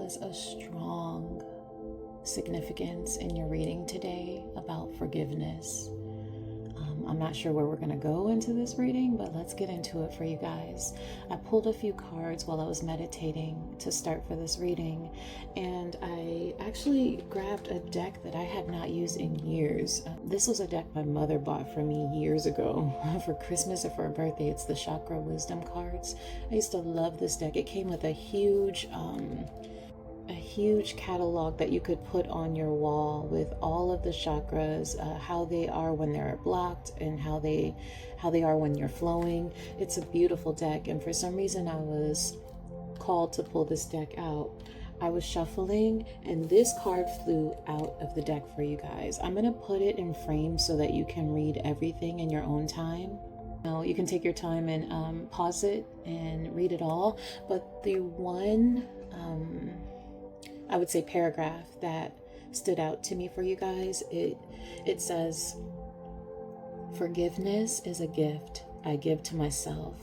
has a strong significance in your reading today about forgiveness. I'm not sure where we're going to go into this reading, but let's get into it for you guys. I pulled a few cards while I was meditating to start for this reading, and I actually grabbed a deck that I had not used in years. This was a deck my mother bought for me years ago for Christmas or for a birthday. It's the Chakra Wisdom cards. I used to love this deck. It came with a huge catalog that you could put on your wall with all of the chakras, how they are when they're blocked and how they are when you're flowing. It's a beautiful deck, and for some reason I was called to pull this deck out. I was shuffling and this card flew out of the deck for you guys. I'm going to put it in frame so that you can read everything in your own time. Now, you can take your time and pause it and read it all, but the one I would say paragraph that stood out to me for you guys, it says, "Forgiveness is a gift I give to myself.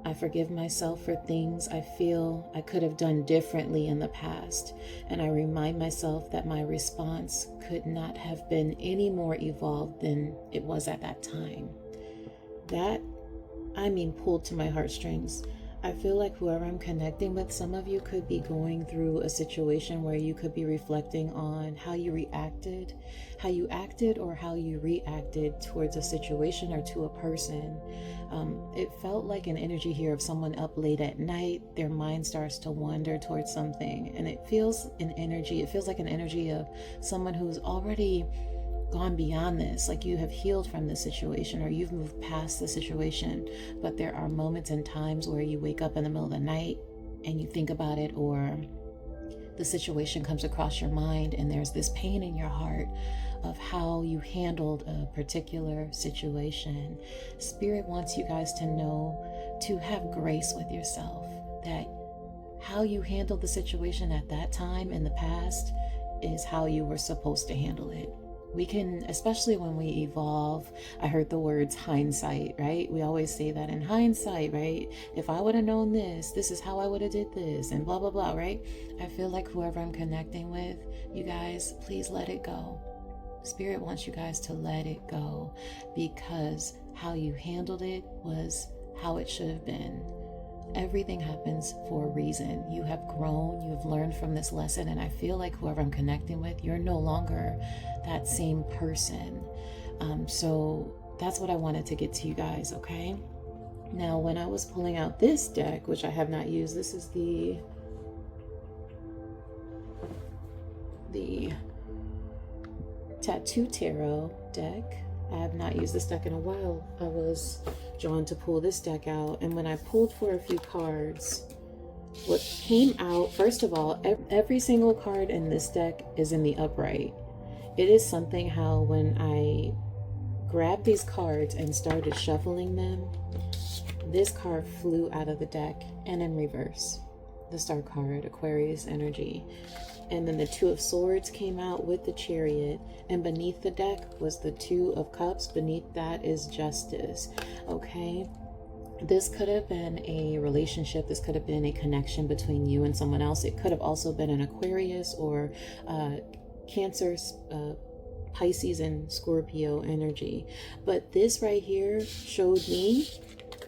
I forgive myself for things I feel I could have done differently in the past, and I remind myself that my response could not have been any more evolved than it was at that time." That, pulled to my heartstrings. I feel like whoever I'm connecting with, some of you could be going through a situation where you could be reflecting on how you acted or how you reacted towards a situation or to a person. It felt like an energy here of someone up late at night, their mind starts to wander towards something, and it feels like an energy of someone who's already gone beyond this, like you have healed from the situation or you've moved past the situation, but there are moments and times where you wake up in the middle of the night and you think about it, or the situation comes across your mind and there's this pain in your heart of how you handled a particular situation. Spirit wants you guys to know to have grace with yourself, that how you handled the situation at that time in the past is how you were supposed to handle it. We can, especially when we evolve, I heard the words hindsight, right? We always say that in hindsight, right? If I would have known this is how I would have did this, and blah, blah, blah, right? I feel like whoever I'm connecting with, you guys, please let it go. Spirit wants you guys to let it go, because how you handled it was how it should have been. Everything happens for a reason. You have grown, you've learned from this lesson, and I feel like whoever I'm connecting with, you're no longer that same person. So that's what I wanted to get to you guys, okay? Now, when I was pulling out this deck, which I have not used, this is the Tattoo Tarot deck. I have not used this deck in a while. I was drawn to pull this deck out, and when I pulled for a few cards, what came out, first of all, every single card in this deck is in the upright. It is something how when I grabbed these cards and started shuffling them, this card flew out of the deck and in reverse. The Star card, Aquarius energy. And then the Two of Swords came out with the Chariot, and beneath the deck was the Two of Cups. Beneath that is Justice. Okay, this could have been a relationship. This could have been a connection between you and someone else. It could have also been an Aquarius or Cancer, Pisces, and Scorpio energy. But this right here showed me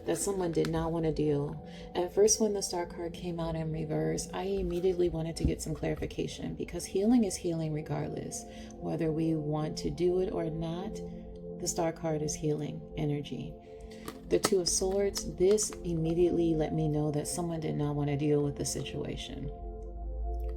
that someone did not want to deal. At first, when the Star card came out in reverse, I immediately wanted to get some clarification, because healing is healing regardless. Whether we want to do it or not, the Star card is healing energy. The Two of Swords, this immediately let me know that someone did not want to deal with the situation.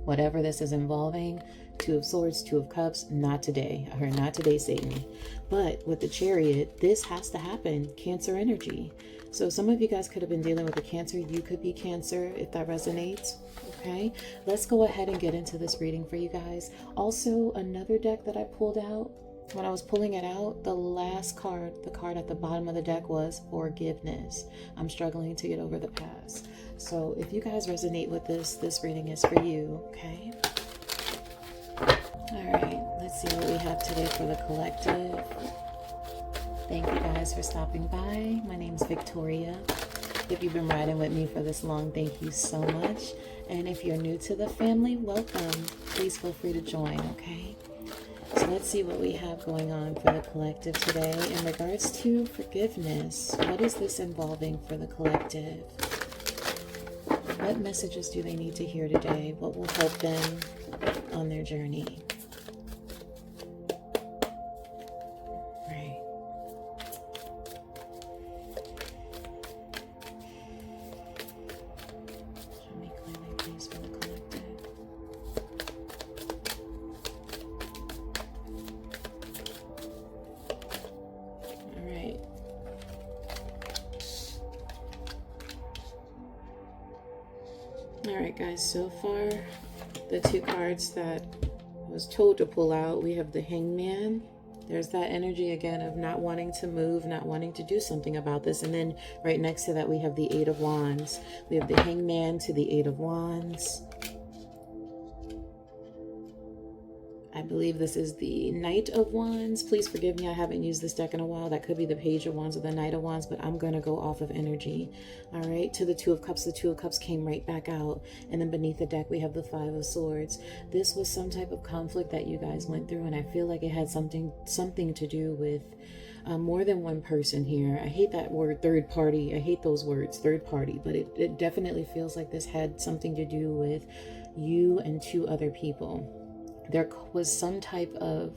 Whatever this is involving, Two of Swords, Two of Cups, not today. I heard not today, Satan. But with the Chariot, this has to happen. Cancer energy. So some of you guys could have been dealing with a Cancer. You could be Cancer if that resonates. Okay, let's go ahead and get into this reading for you guys. Also, another deck that I pulled out, when I was pulling it out, the last card, the card at the bottom of the deck, was Forgiveness. I'm struggling to get over the past. So if you guys resonate with this reading is for you, okay? All right, let's see what we have today for the collective. Thank you guys for stopping by. My name's Victoria. If you've been riding with me for this long, thank you so much. And if you're new to the family, welcome. Please feel free to join, okay? So let's see what we have going on for the collective today in regards to forgiveness. What is this involving for the collective? What messages do they need to hear today? What will help them on their journey? Right. Show me clearly, please, for the collective. All right. All right, guys, so far the two cards that I was told to pull out, we have the Hangman. There's that energy again of not wanting to move, not wanting to do something about this. And then right next to that, we have the Eight of Wands. We have the Hangman to the Eight of Wands. I believe this is the Knight of Wands. Please forgive me, I haven't used this deck in a while. That could be the Page of Wands or the Knight of Wands, but I'm going to go off of energy. All right, to the Two of Cups. The Two of Cups came right back out. And then beneath the deck, we have the Five of Swords. This was some type of conflict that you guys went through, and I feel like it had something to do with more than one person here. I hate that word, third party. I hate those words, third party, but it definitely feels like this had something to do with you and two other people. There was some type of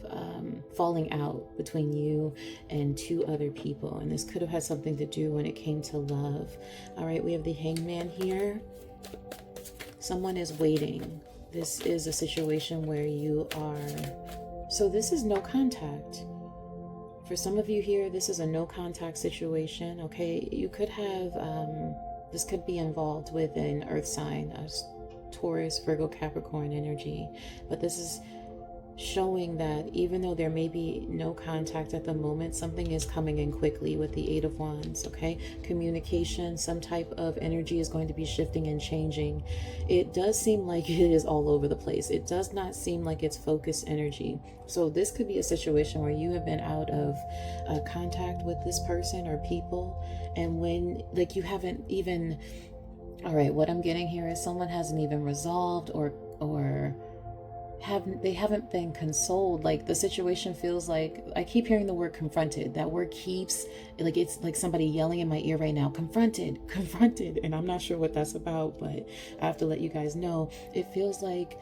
falling out between you and two other people. And this could have had something to do when it came to love. All right, we have the Hangman here. Someone is waiting. This is a situation where you are... So this is no contact. For some of you here, this is a no contact situation, okay? You could have... this could be involved with an earth sign, Taurus, Virgo, Capricorn energy, but this is showing that even though there may be no contact at the moment, something is coming in quickly with the Eight of Wands, okay? Communication, some type of energy is going to be shifting and changing. It does seem like it is all over the place. It does not seem like it's focused energy. So this could be a situation where you have been out of contact with this person or people, and when, like, you haven't even... All right, what I'm getting here is someone hasn't even resolved or they haven't been consoled. Like, the situation feels like, I keep hearing the word confronted. That word keeps, like, it's like somebody yelling in my ear right now, confronted, and I'm not sure what that's about, but I have to let you guys know. It feels like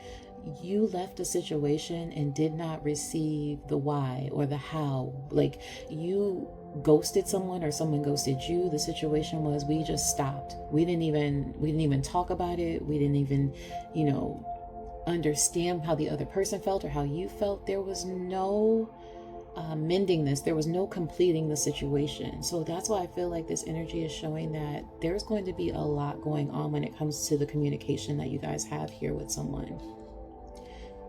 you left a situation and did not receive the why or the how. Like, you ghosted someone or someone ghosted you. The situation was, we just stopped. We didn't even talk about it. We didn't even, understand how the other person felt or how you felt. There was no mending this. There was no completing the situation. So that's why I feel like this energy is showing that there's going to be a lot going on when it comes to the communication that you guys have here with someone.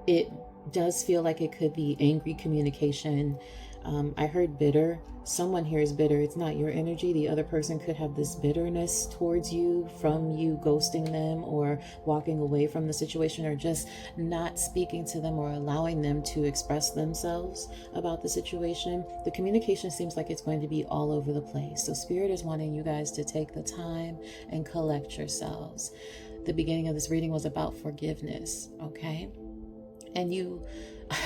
It does feel like it could be angry communication. I heard bitter. Someone here is bitter. It's not your energy. The other person could have this bitterness towards you from you ghosting them or walking away from the situation or just not speaking to them or allowing them to express themselves about the situation. The communication seems like it's going to be all over the place. So Spirit is wanting you guys to take the time and collect yourselves. The beginning of this reading was about forgiveness, okay? And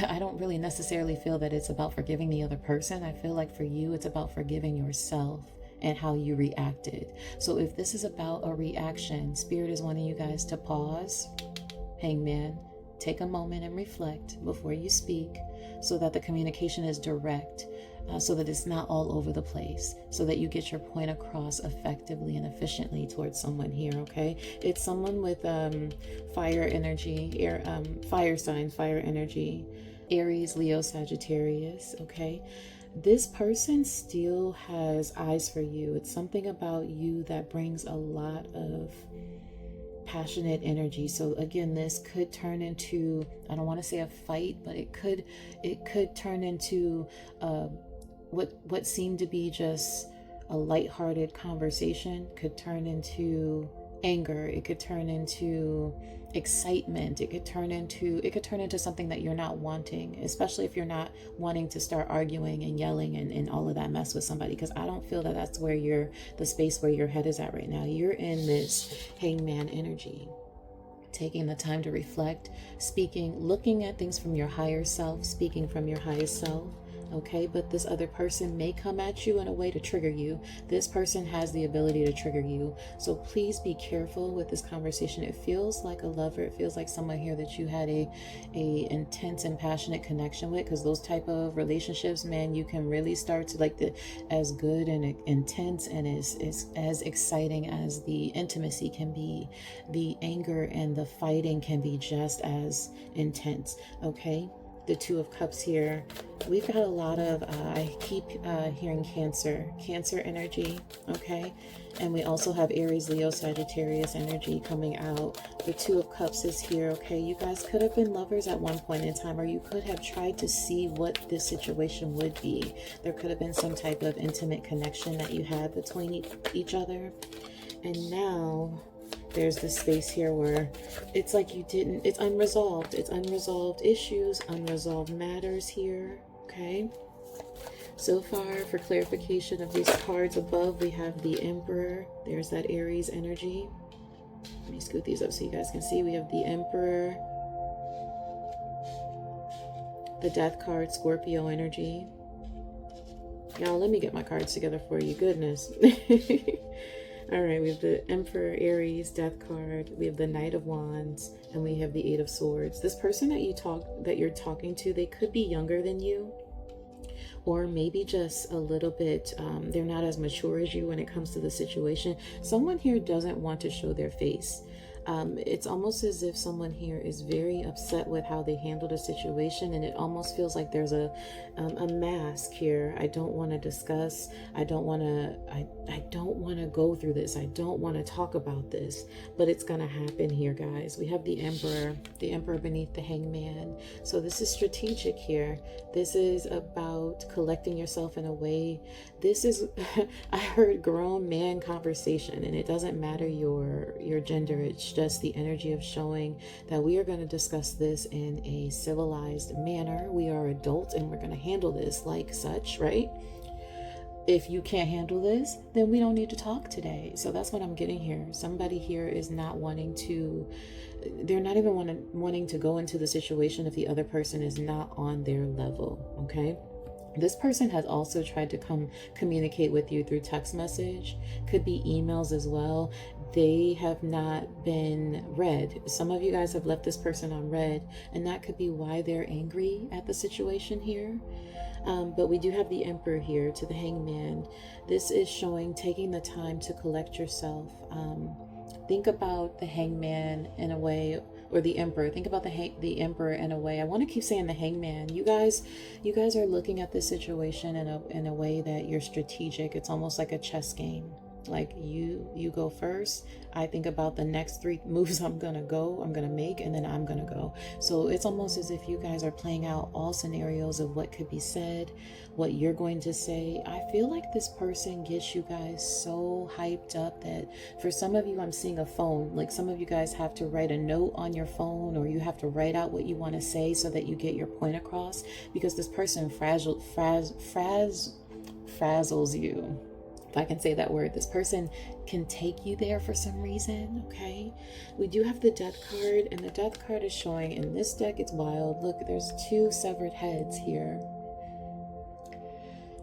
I don't really necessarily feel that it's about forgiving the other person. I feel like for you, it's about forgiving yourself and how you reacted. So if this is about a reaction, Spirit is wanting you guys to pause, Hangman, take a moment and reflect before you speak so that the communication is direct, so that it's not all over the place, so that you get your point across effectively and efficiently towards someone here, okay? It's someone with fire energy, fire sign, fire energy, Aries, Leo, Sagittarius, okay? This person still has eyes for you. It's something about you that brings a lot of passionate energy. So again, this could turn into, I don't want to say a fight, but it could turn into what seemed to be just a lighthearted conversation could turn into anger. It could turn into excitement. It could turn into something that you're not wanting, especially if you're not wanting to start arguing and yelling and all of that mess with somebody, because I don't feel that that's where the space where your head is at right now. You're in this hangman energy, taking the time to reflect, speaking, looking at things from your higher self, speaking from your highest self. Okay, but this other person may come at you in a way to trigger you. This person has the ability to trigger you. So please be careful with this conversation. It feels like a lover. It feels like someone here that you had a intense and passionate connection with, because those type of relationships, man, you can really start to like as good and intense and as exciting as the intimacy can be. The anger and the fighting can be just as intense. Okay. The Two of Cups here. We've got a lot of, I keep hearing Cancer energy, okay? And we also have Aries, Leo, Sagittarius energy coming out. The Two of Cups is here, okay? You guys could have been lovers at one point in time, or you could have tried to see what this situation would be. There could have been some type of intimate connection that you had between each other. And now there's this space here where it's like it's unresolved. It's unresolved issues, unresolved matters here, okay? So far, for clarification of these cards above, we have the Emperor. There's that Aries energy. Let me scoot these up so you guys can see. We have the Emperor, the Death card, Scorpio energy. Y'all, let me get my cards together for you. Goodness. All right, we have the Emperor, Aries, Death card. We have the Knight of Wands, and we have the Eight of Swords. This person that you're talking to, they could be younger than you, or maybe just a little bit, they're not as mature as you when it comes to the situation. Someone here doesn't want to show their face. It's almost as if someone here is very upset with how they handled a situation, and it almost feels like there's a mask here. I don't want to discuss. I don't want to go through this. I don't want to talk about this, but it's gonna happen here, guys. We have the Emperor beneath the Hangman. So this is strategic here. This is about collecting yourself in a way. This is, I heard grown man conversation, and it doesn't matter your gender. It's just the energy of showing that we are going to discuss this in a civilized manner. We are adults and we're going to handle this like such, right? If you can't handle this, then we don't need to talk today. So that's what I'm getting here. Somebody here is not wanting to, they're not even wanting to go into the situation if the other person is not on their level, okay? This person has also tried to communicate with you through text message, could be emails as well. They have not been read. Some of you guys have left this person on read, and that could be why they're angry at the situation here. But we do have the Emperor here to the Hangman. This is showing taking the time to collect yourself. Think about the Hangman in a way, or the Emperor. Think about the Emperor in a way. I want to keep saying the Hangman. You guys are looking at this situation in a way that you're strategic. It's almost like a chess game. Like you go first. I think about the next 3 moves I'm gonna make, and then I'm gonna go. So it's almost as if you guys are playing out all scenarios of what could be said, what you're going to say. I feel like this person gets you guys so hyped up that for some of you, I'm seeing a phone. Like some of you guys have to write a note on your phone, or you have to write out what you want to say so that you get your point across, because this person frazzles you. If I can say that word. This person can take you there for some reason, okay? We do have the Death card, and the Death card is showing in this deck, it's wild. Look, there's 2 severed heads here.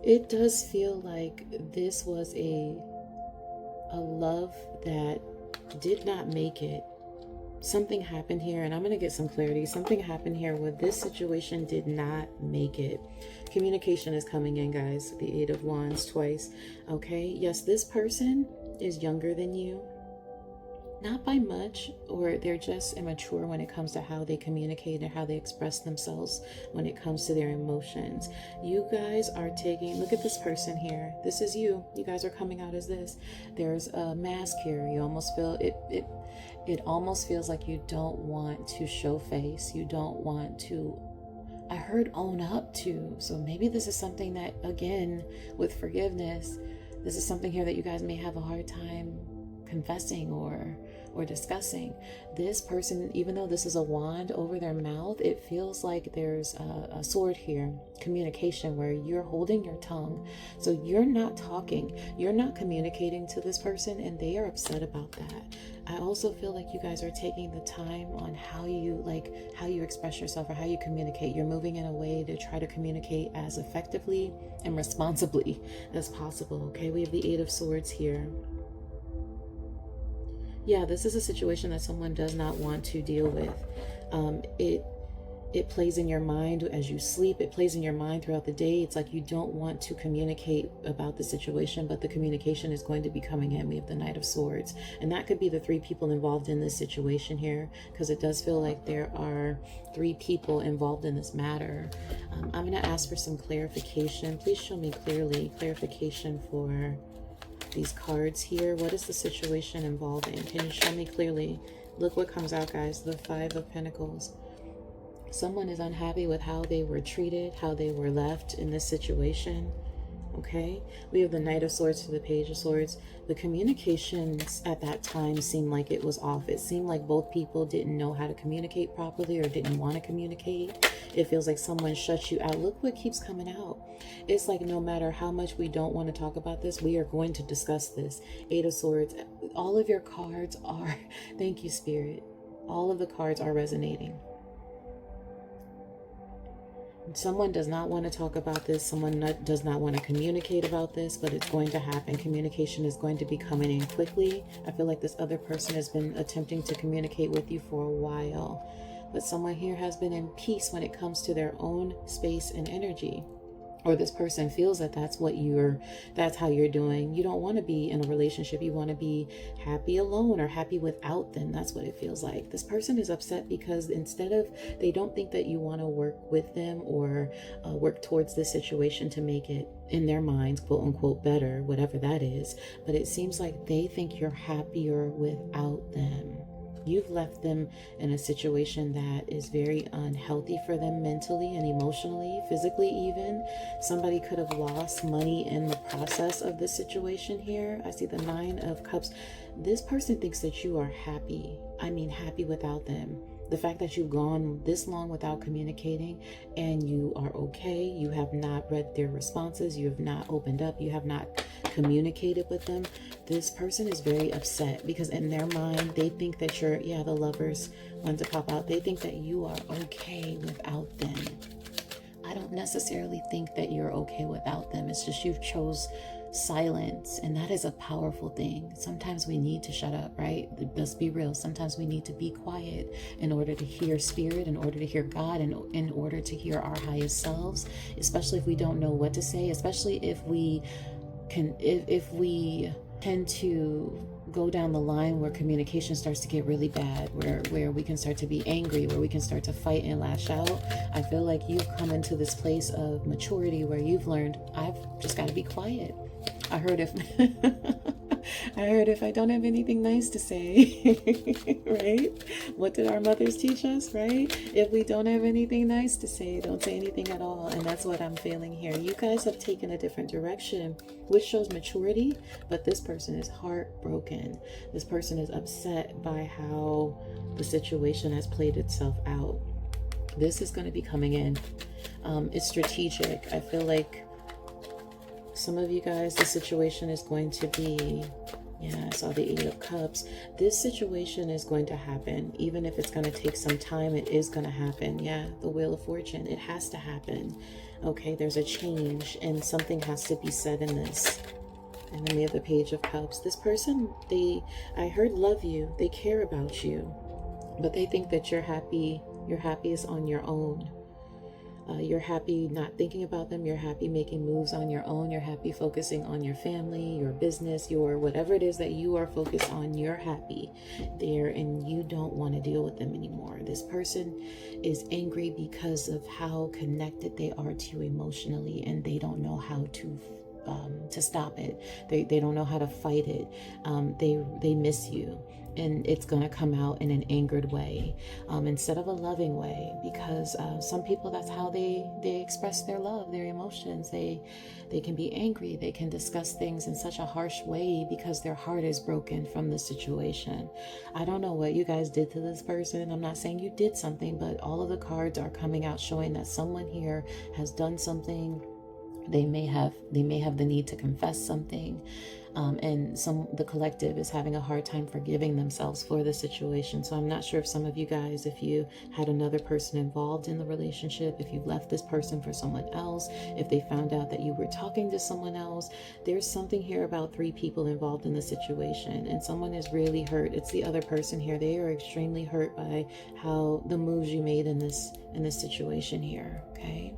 It does feel like this was a love that did not make it. Something happened here, and I'm going to get some clarity. Something happened here where this situation did not make it. Communication is coming in, guys. The Eight of Wands twice. Okay, yes, this person is younger than you. Not by much, or they're just immature when it comes to how they communicate and how they express themselves when it comes to their emotions. You guys are look at this person here. This is you. You guys are coming out as this. There's a mask here. You almost feel it almost feels like you don't want to show face. You don't want to, I heard, own up to. So maybe this is something that, again, with forgiveness, this is something here that you guys may have a hard time confessing or or discussing. This person, even though this is a wand over their mouth, it feels like there's a sword here, communication, where you're holding your tongue. So you're not talking, you're not communicating to this person, and they are upset about that. I also feel like you guys are taking the time on how you express yourself or how you communicate. You're moving in a way to try to communicate as effectively and responsibly as possible. Okay, we have the Eight of Swords here. Yeah, this is a situation that someone does not want to deal with. It plays in your mind as you sleep. It plays in your mind throughout the day. It's like you don't want to communicate about the situation, but the communication is going to be coming in. We have the Knight of Swords. And that could be the three people involved in this situation here, because it does feel like there are three people involved in this matter. I'm going to ask for some clarification. Please show me clearly clarification for these cards here. What is the situation involving? Can you show me clearly? Look what comes out, guys. The Five of Pentacles. Someone is unhappy with how they were treated, how they were left in this situation. Okay, we have the Knight of Swords to the Page of Swords. The communications at that time seemed like it was off. It seemed like both people didn't know how to communicate properly or didn't want to communicate. It feels like someone shuts you out. Look what keeps coming out. It's like no matter how much we don't want to talk about this, we are going to discuss this. Eight of Swords. All of your cards are, thank you, Spirit. All of the cards are resonating. Someone does not want to talk about this. Someone does not want to communicate about this, but it's going to happen. Communication is going to be coming in quickly. I feel like this other person has been attempting to communicate with you for a while, but someone here has been in peace when it comes to their own space and energy. Or this person feels that that's how you're doing. You don't want to be in a relationship. You want to be happy alone or happy without them. That's what it feels like. This person is upset because they don't think that you want to work with them or work towards this situation to make it, in their minds, quote unquote, better, whatever that is. But it seems like they think you're happier without them. You've left them in a situation that is very unhealthy for them mentally and emotionally, physically even. Somebody could have lost money in the process of this situation here. I see the Nine of Cups. This person thinks that you are happy. I mean, happy without them. The fact that you've gone this long without communicating and you are okay, you have not read their responses, you have not opened up, you have not communicated with them. This person is very upset because in their mind, they think that the Lovers want to pop out. They think that you are okay without them. I don't necessarily think that you're okay without them. It's just you've chose silence, and that is a powerful thing. Sometimes we need to shut up, right? Let's be real. Sometimes we need to be quiet in order to hear Spirit, in order to hear God, and in order to hear our highest selves, especially if we don't know what to say, especially if we tend to go down the line where communication starts to get really bad, where we can start to be angry, where we can start to fight and lash out. I feel like you've come into this place of maturity where you've learned, I've just got to be quiet. I heard if I don't have anything nice to say, right? What did our mothers teach us, right? If we don't have anything nice to say, don't say anything at all. And that's what I'm feeling here. You guys have taken a different direction, which shows maturity, but this person is heartbroken. This person is upset by how the situation has played itself out. This is going to be coming in. It's strategic. I feel like some of you guys, the situation is going to be, I saw the Eight of Cups. This situation is going to happen. Even if it's going to take some time, it is going to happen. Yeah, the Wheel of Fortune, it has to happen. Okay, there's a change and something has to be said in this. And then we have the Page of Cups. This person, I heard love you. They care about you, but they think that you're happiest on your own. You're happy not thinking about them. You're happy making moves on your own. You're happy focusing on your family, your business, your whatever it is that you are focused on. You're happy there and you don't want to deal with them anymore. This person is angry because of how connected they are to you emotionally, and they don't know how to to stop it. They don't know how to fight it. They miss you, and it's going to come out in an angered way instead of a loving way, because some people, that's how they express their love, their emotions. They can be angry. They can discuss things in such a harsh way because their heart is broken from the situation. I don't know what you guys did to this person. I'm not saying you did something, but all of the cards are coming out showing that someone here has done something. They may have the need to confess something, and the collective is having a hard time forgiving themselves for the situation. So I'm not sure if some of you guys, if you had another person involved in the relationship, if you left this person for someone else, if they found out that you were talking to someone else, there's something here about 3 people involved in the situation, and someone is really hurt. It's the other person here. They are extremely hurt by how the moves you made in this situation here. Okay.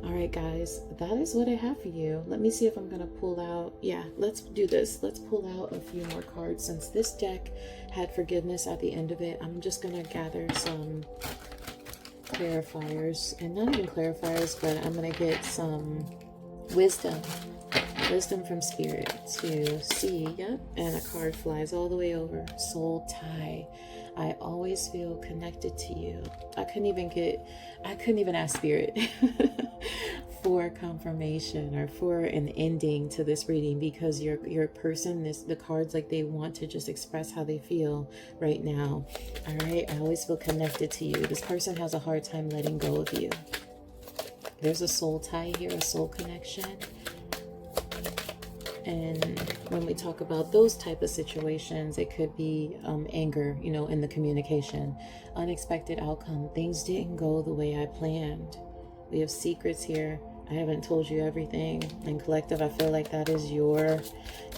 All right, guys, that is what I have for you. Let me see if I'm going to pull out. Yeah, let's do this. Let's pull out a few more cards. Since this deck had forgiveness at the end of it, I'm just going to gather some clarifiers. And not even clarifiers, but I'm going to get some wisdom from Spirit to see. Yep, and a card flies all the way over. Soul tie. I always feel connected to you. I couldn't even ask Spirit for confirmation or for an ending to this reading, because your person, the cards, like, they want to just express how they feel right now. All right, I always feel connected to you. This person has a hard time letting go of you. There's a soul tie here, a soul connection. And when we talk about those type of situations, it could be anger, in the communication, unexpected outcome. Things didn't go the way I planned. We have secrets here. I haven't told you everything. And collective, I feel like that is your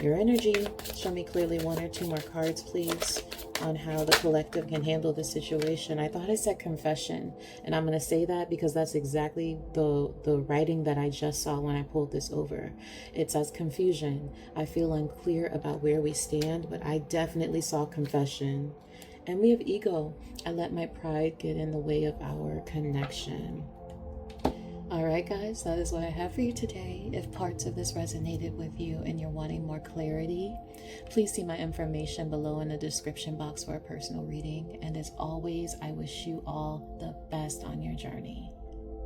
energy. Show me clearly 1 or 2 more cards, please, on how the collective can handle the situation. I thought I said confession, and I'm going to say that because that's exactly the writing that I just saw when I pulled this over. It says confusion. I feel unclear about where we stand, but I definitely saw confession. And we have ego. I let my pride get in the way of our connection. All right, guys, that is what I have for you today. If parts of this resonated with you and you're wanting more clarity, please see my information below in the description box for a personal reading. And as always, I wish you all the best on your journey.